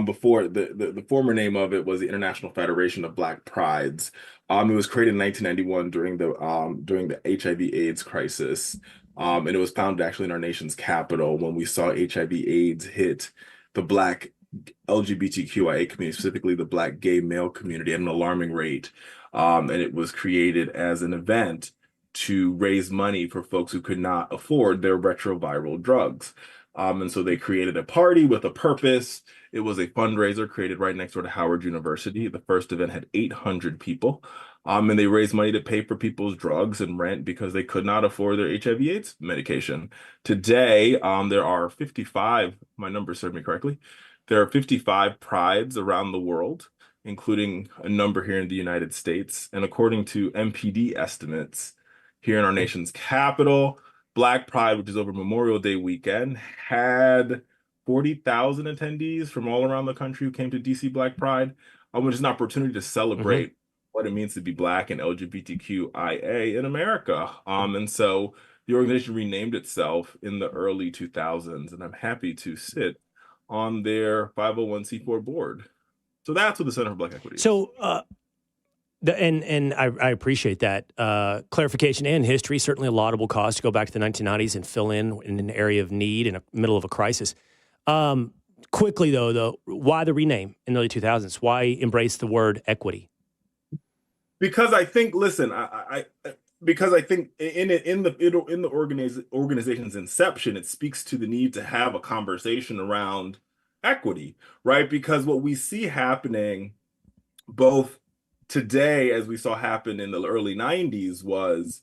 Before the former name of it was the International Federation of Black Prides. It was created in 1991 during the HIV/AIDS crisis. And it was founded actually in our nation's capital when we saw HIV/AIDS hit the Black LGBTQIA community, specifically the Black gay male community, at an alarming rate. And it was created as an event to raise money for folks who could not afford their retroviral drugs. And so they created a party with a purpose. It was a fundraiser created right next door to Howard University. The first event had 800 people. And they raised money to pay for people's drugs and rent because they could not afford their HIV/AIDS medication. Today, there are 55, my numbers serve me correctly, there are 55 prides around the world, including a number here in the United States. And according to MPD estimates, here in our nation's capital, Black Pride, which is over Memorial Day weekend, had 40,000 attendees from all around the country who came to DC Black Pride, which is an opportunity to celebrate what it means to be Black and LGBTQIA in America. And so the organization renamed itself in the early 2000s, and I'm happy to sit on their 501c4 board. So that's what the Center for Black Equity is. So, and I appreciate that clarification and history. Certainly a laudable cause to go back to the 1990s and fill in an area of need in the middle of a crisis. Quickly, though, why the rename in the early 2000s? Why embrace the word equity? Because I think, listen, because I think in the organization's inception, it speaks to the need to have a conversation around equity, right? Because what we see happening both today, as we saw happen in the early 90s, was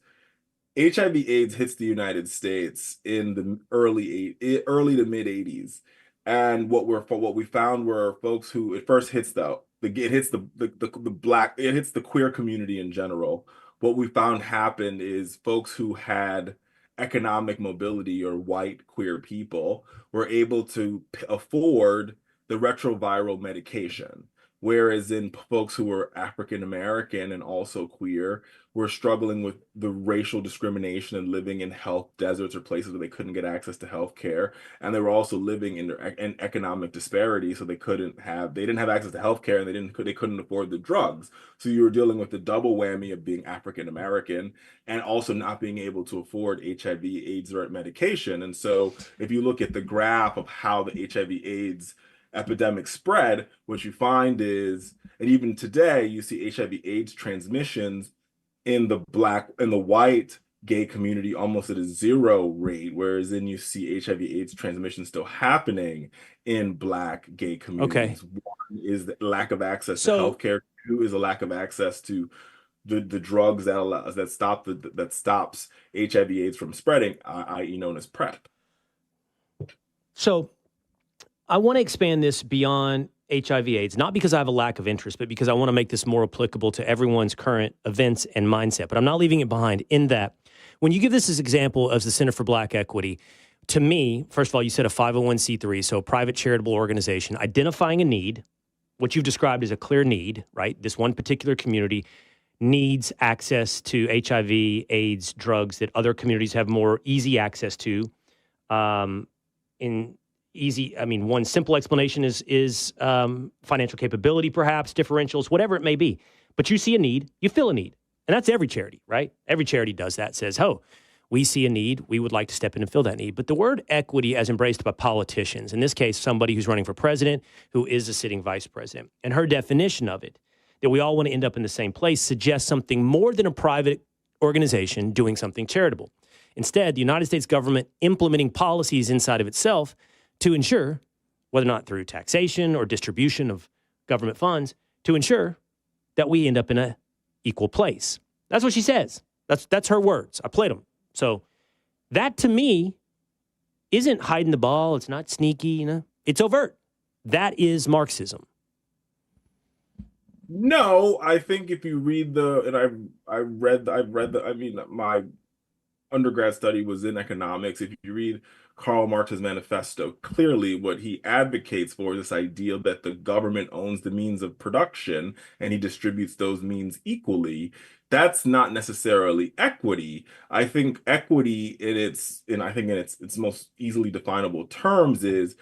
HIV/AIDS hits the United States in the early to mid 80s, and what we found were folks who it first hits the Black, it hits the queer community in general. What we found happened is folks who had economic mobility, or white queer people, were able to afford the retroviral medication. Whereas in folks who are African American and also queer were struggling with the racial discrimination and living in health deserts or places where they couldn't get access to health care. And they were also living in economic disparity. So they didn't have access to health care, and they couldn't afford the drugs. So you were dealing with the double whammy of being African American and also not being able to afford HIV/AIDS medication. And so if you look at the graph of how the HIV/AIDS epidemic spread, what you find is, and even today, you see HIV/AIDS transmissions in the white gay community almost at a zero rate, whereas then you see HIV/AIDS transmission still happening in Black gay communities. Okay. One is the lack of access to healthcare. Two is a lack of access to the drugs that stops HIV/AIDS from spreading, i.e. known as PrEP. So I want to expand this beyond HIV/AIDS, not because I have a lack of interest, but because I want to make this more applicable to everyone's current events and mindset. But I'm not leaving it behind in that when you give this as example of the Center for Black Equity, to me, first of all, you said a 501c3, so a private charitable organization, identifying a need, what you've described as a clear need, right? This one particular community needs access to HIV/AIDS drugs that other communities have more easy access to. One simple explanation is financial capability, perhaps, differentials, whatever it may be. But you see a need, you fill a need. And that's every charity, right? Every charity does that, says, oh, we see a need, we would like to step in and fill that need. But the word equity, as embraced by politicians, in this case, somebody who's running for president, who is a sitting vice president, and her definition of it, that we all want to end up in the same place, suggests something more than a private organization doing something charitable. Instead, the United States government implementing policies inside of itself to ensure, whether or not through taxation or distribution of government funds, to ensure that we end up in an equal place. That's what she says. That's her words. I played them. So that, to me, isn't hiding the ball. It's not sneaky. It's overt. That is Marxism. No, I think if you read my undergrad study was in economics. If you read Karl Marx's manifesto, clearly what he advocates for is this idea that the government owns the means of production and he distributes those means equally. That's not necessarily equity. I think equity in its most easily definable terms is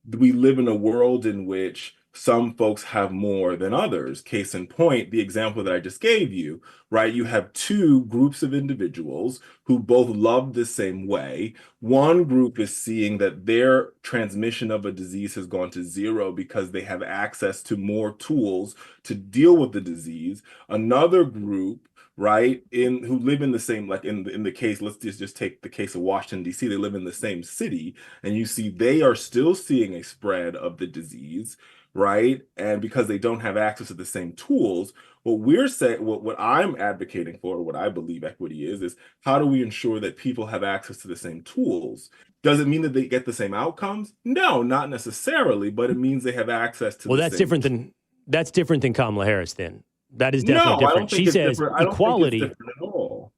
we live in a world in which some folks have more than others. Case in point, the example that I just gave you, right? You have two groups of individuals who both love the same way. One group is seeing that their transmission of a disease has gone to zero because they have access to more tools to deal with the disease. Another group, right, who live in the same, like in the case, let's just take the case of Washington, D.C., they live in the same city, and you see they are still seeing a spread of the disease, right? And because they don't have access to the same tools, what I'm advocating for, what I believe equity is how do we ensure that people have access to the same tools? Does it mean that they get the same outcomes? No, not necessarily, but it means they have access to that's different than Kamala Harris then. That is definitely different. She says equality. I don't think it's different at all.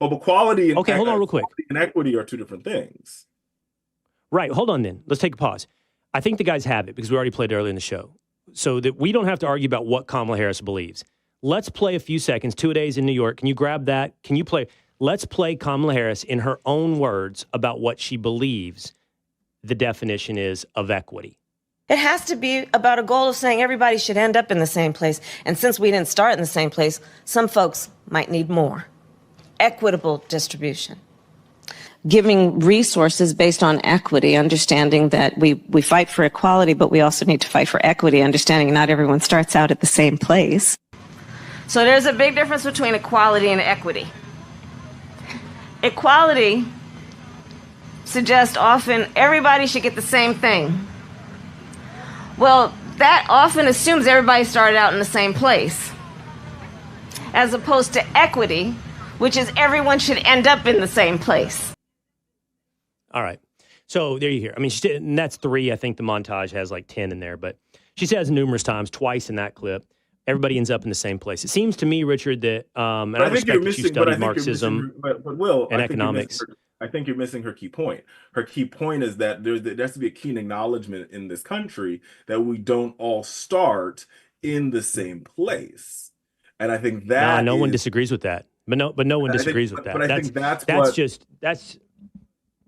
Well, equality and hold on real quick. And equity are two different things. Right. Hold on then. Let's take a pause. I think the guys have it because we already played earlier in the show. So that we don't have to argue about what Kamala Harris believes. Let's play a few seconds, 2 days in New York. Can you grab that? Let's play Kamala Harris in her own words about what she believes the definition is of equity. It has to be about a goal of saying everybody should end up in the same place. And since we didn't start in the same place, some folks might need more. Equitable distribution. Giving resources based on equity, understanding that we fight for equality, but we also need to fight for equity, understanding not everyone starts out at the same place. So there's a big difference between equality and equity. Equality suggests often everybody should get the same thing. Well, that often assumes everybody started out in the same place, as opposed to equity, which is everyone should end up in the same place. All right. So there you hear. I mean, and that's 3. I think the montage has like 10 in there, but she says numerous times, twice in that clip, everybody ends up in the same place. It seems to me, Richard, that, and I respect that you studied Marxism and economics. I think you're missing her key point. Her key point is that there has to be a keen acknowledgement in this country that we don't all start in the same place. And I think that no one disagrees with that. But no one disagrees with that. But I think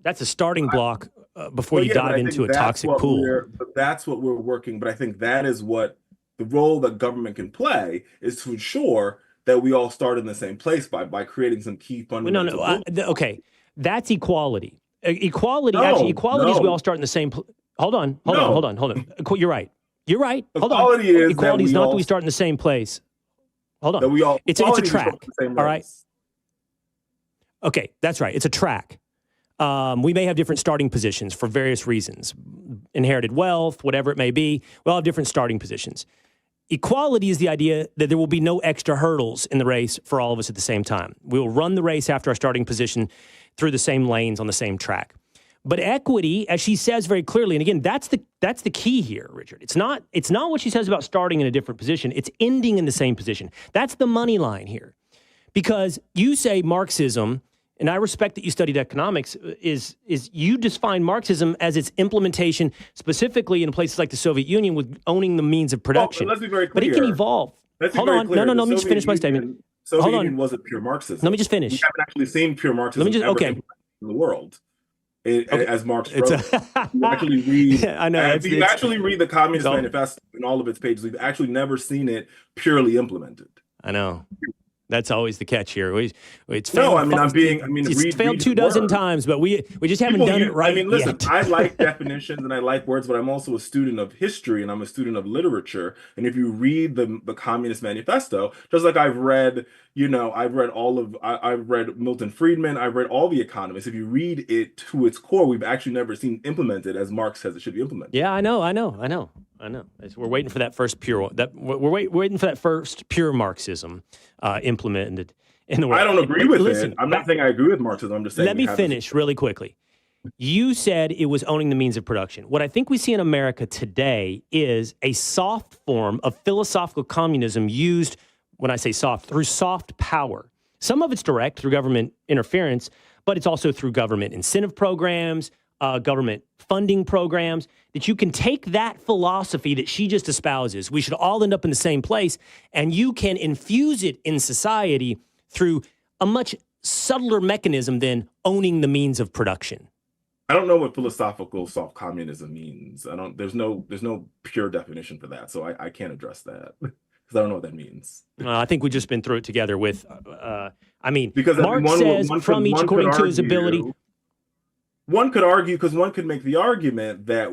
that's a starting block before you dive into a toxic pool. But that's what we're working. But I think that is what the role that government can play is to ensure that we all start in the same place by creating some key fundamental. Okay, that's equality. Equality is we all start in the same. Hold on. You're right. Equality is equality is not that we start in the same place. Hold on. It's a track. All right. Okay, that's right. It's a track. We may have different starting positions for various reasons, inherited wealth, whatever it may be. We all have different starting positions. Equality is the idea that there will be no extra hurdles in the race for all of us at the same time. We will run the race after our starting position through the same lanes on the same track. But equity, as she says very clearly, and again, that's the key here, Richard. It's not what she says about starting in a different position. It's ending in the same position. That's the money line here. Because you say Marxism, and I respect that you studied economics, is you define Marxism as its implementation specifically in places like the Soviet Union with owning the means of production. Let's be very clear. But it can evolve. Hold on. No, let me just finish my statement. Soviet Union wasn't pure Marxism. Let me just finish. We haven't actually seen pure Marxism in the world. As Marx wrote. You actually read, I know. If you actually read the Communist Manifesto in all of its pages, we've actually never seen it purely implemented. I know. That's always the catch here. It's failed 24 times, but we just haven't done it right. Listen, yet. I like definitions and I like words, but I'm also a student of history and I'm a student of literature. And if you read the Communist Manifesto, just like I've read Milton Friedman, I've read all the economists. If you read it to its core, we've actually never seen implemented as Marx says it should be implemented. Yeah, I know. We're waiting for that first pure. We're waiting for that first pure Marxism implemented in the world. I don't agree with it. I'm not saying I agree with Marxism. I'm just saying. Let me finish really quickly. You said it was owning the means of production. What I think we see in America today is a soft form of philosophical communism used, when I say soft, through soft power. Some of it's direct through government interference, but it's also through government incentive programs, government funding programs, that you can take that philosophy that she just espouses. We should all end up in the same place, and you can infuse it in society through a much subtler mechanism than owning the means of production. I don't know what philosophical soft communism means. There's no pure definition for that, so I can't address that. Because I don't know what that means. I think we've just been through it together with, because Marx says from each according to his ability. One could argue, because one could make the argument that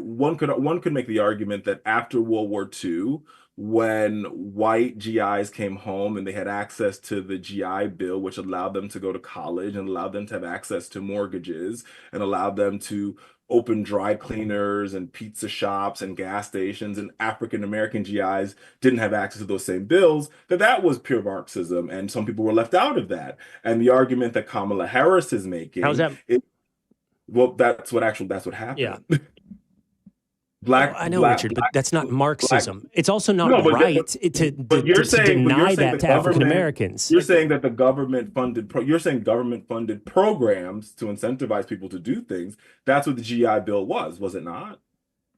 after World War II, when white GIs came home and they had access to the GI Bill, which allowed them to go to college and allowed them to have access to mortgages and allowed them to open dry cleaners and pizza shops and gas stations, and African American GIs didn't have access to those same bills, that was pure Marxism, and some people were left out of that. And the argument that Kamala Harris is making, how's that? That's what happened. Yeah. Richard, but that's not Marxism. It's also not right to deny that to African Americans. You're saying that the government funded programs to incentivize people to do things. That's what the GI Bill was it not?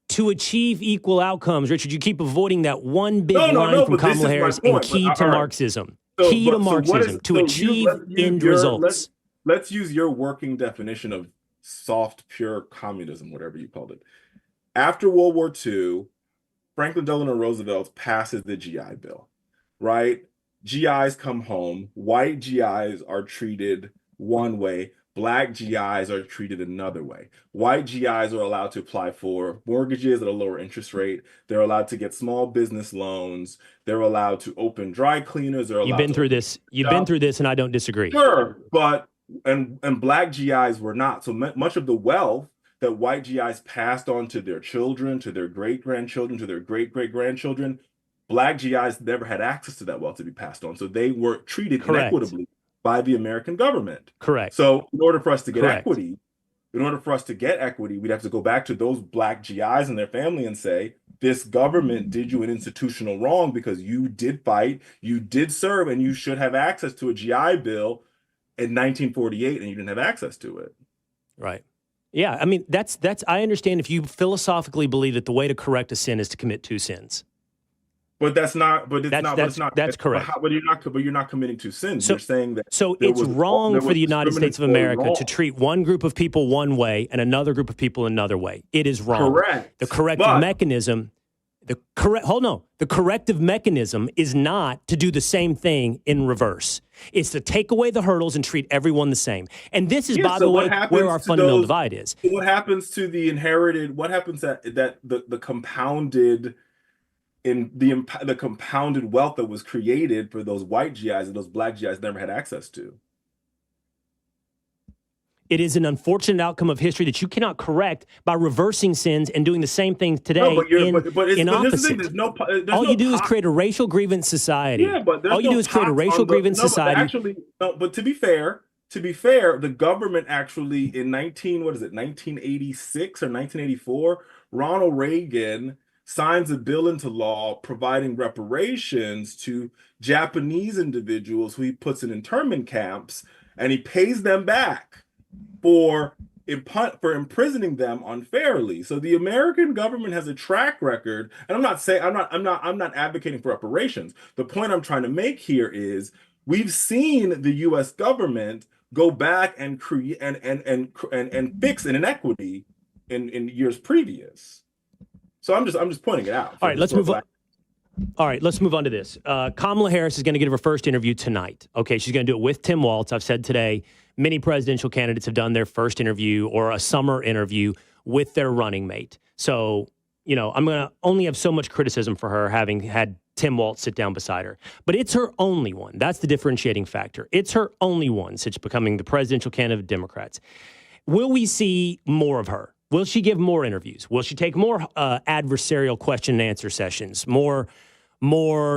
To achieve equal outcomes, Richard, you keep avoiding that one big line from Kamala Harris and key to Marxism. Key to Marxism, to achieve end results. Let's use your working definition of soft, pure communism, whatever you called it. After World War II, Franklin Delano Roosevelt passes the GI Bill, right? GIs come home. White GIs are treated one way. Black GIs are treated another way. White GIs are allowed to apply for mortgages at a lower interest rate. They're allowed to get small business loans. They're allowed to open dry cleaners. You've been through this. You've been through this, and I don't disagree. Sure, but and black GIs were not. So much of the wealth that white GIs passed on to their children, to their great-grandchildren, to their great-great-grandchildren, black GIs never had access to that wealth to be passed on. So they were treated inequitably by the American government. Correct. So in order for us to get equity, we'd have to go back to those black GIs and their family and say, this government did you an institutional wrong because you did fight, you did serve, and you should have access to a GI Bill in 1948, and you didn't have access to it. Right. Yeah, I mean, that's. I understand if you philosophically believe that the way to correct a sin is to commit two sins. But that's not. But it's not. But it's not. That's correct. But you're not committing to sins. You're saying that. So it's wrong for the United States of America to treat one group of people one way and another group of people another way. It is wrong. Correct. The corrective mechanism. The corrective mechanism is not to do the same thing in reverse. It's to take away the hurdles and treat everyone the same. And this is, by the way, where our fundamental divide is. What happens to the inherited? What happens that the compounded in the compounded wealth that was created for those white GIs and those black GIs never had access to? It is an unfortunate outcome of history that you cannot correct by reversing sins and doing the same thing today in opposite. All you do is create a racial grievance society. Yeah, but all you do is create a racial grievance But society. but to be fair, the government actually in 1986 or 1984, Ronald Reagan signs a bill into law providing reparations to Japanese individuals who he puts in internment camps, and he pays them back for imprisoning them unfairly. So the American government has a track record, and I'm not advocating for reparations. The point I'm trying to make here is we've seen the U.S. government go back and create and fix an inequity in years previous. So I'm just pointing it out. All right, let's move on. All right, let's move on to this. Kamala Harris is going to get her first interview tonight. Okay, she's going to do it with Tim Walz. I've said today, many presidential candidates have done their first interview or a summer interview with their running mate. So, I'm going to only have so much criticism for her having had Tim Walz sit down beside her. But it's her only one. That's the differentiating factor. It's her only one since becoming the presidential candidate of Democrats. Will we see more of her? Will she give more interviews? Will she take more adversarial question and answer sessions? More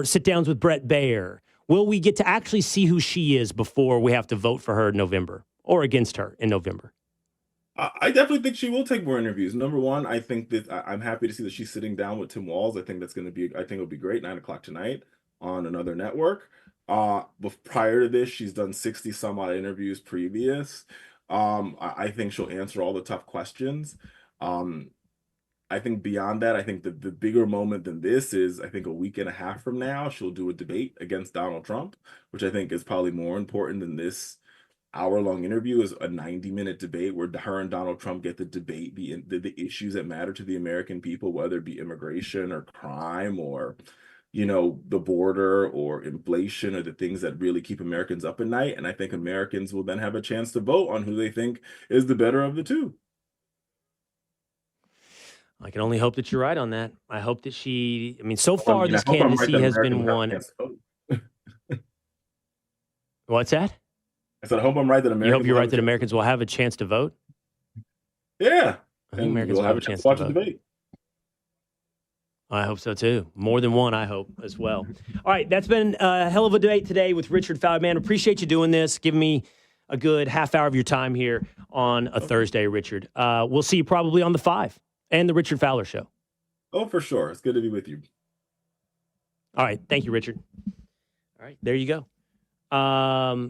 sit-downs with Brett Baer? Will we get to actually see who she is before we have to vote for her in November or against her in November? I definitely think she will take more interviews. Number one, I think that I'm happy to see that she's sitting down with Tim Walz. I think it'll be great, 9:00 tonight on another network. But prior to this, she's done 60 some odd interviews previous. I think she'll answer all the tough questions. I think beyond that, I think the bigger moment than this is, I think a week and a half from now, she'll do a debate against Donald Trump, which I think is probably more important than this hour-long interview. Is a 90-minute debate where her and Donald Trump get to debate the issues that matter to the American people, whether it be immigration or crime or, the border or inflation or the things that really keep Americans up at night. And I think Americans will then have a chance to vote on who they think is the better of the two. I can only hope that you're right on that. I hope that so far this candidacy has been won. What's that? I said, I hope I'm right that Americans. You hope you're right that Americans will have a chance to vote? Yeah. I think Americans will have a chance to vote. Debate. I hope so too. More than one, I hope as well. All right, that's been a hell of a debate today with Richard Fowler. Man, appreciate you doing this. Giving me a good half hour of your time here on a Thursday, Richard. We'll see you probably on the 5 and the Richard Fowler Show. Oh, for sure. It's good to be with you. All right. Thank you, Richard. All right. There you go. All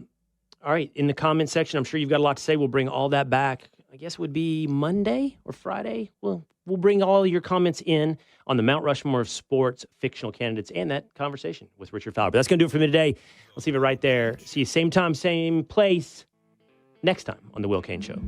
right. In the comment section, I'm sure you've got a lot to say. We'll bring all that back. I guess it would be Monday or Friday. We'll bring all your comments in on the Mount Rushmore of sports fictional candidates and that conversation with Richard Fowler. But that's going to do it for me today. Let's leave it right there. See you same time, same place next time on The Will Cain Show.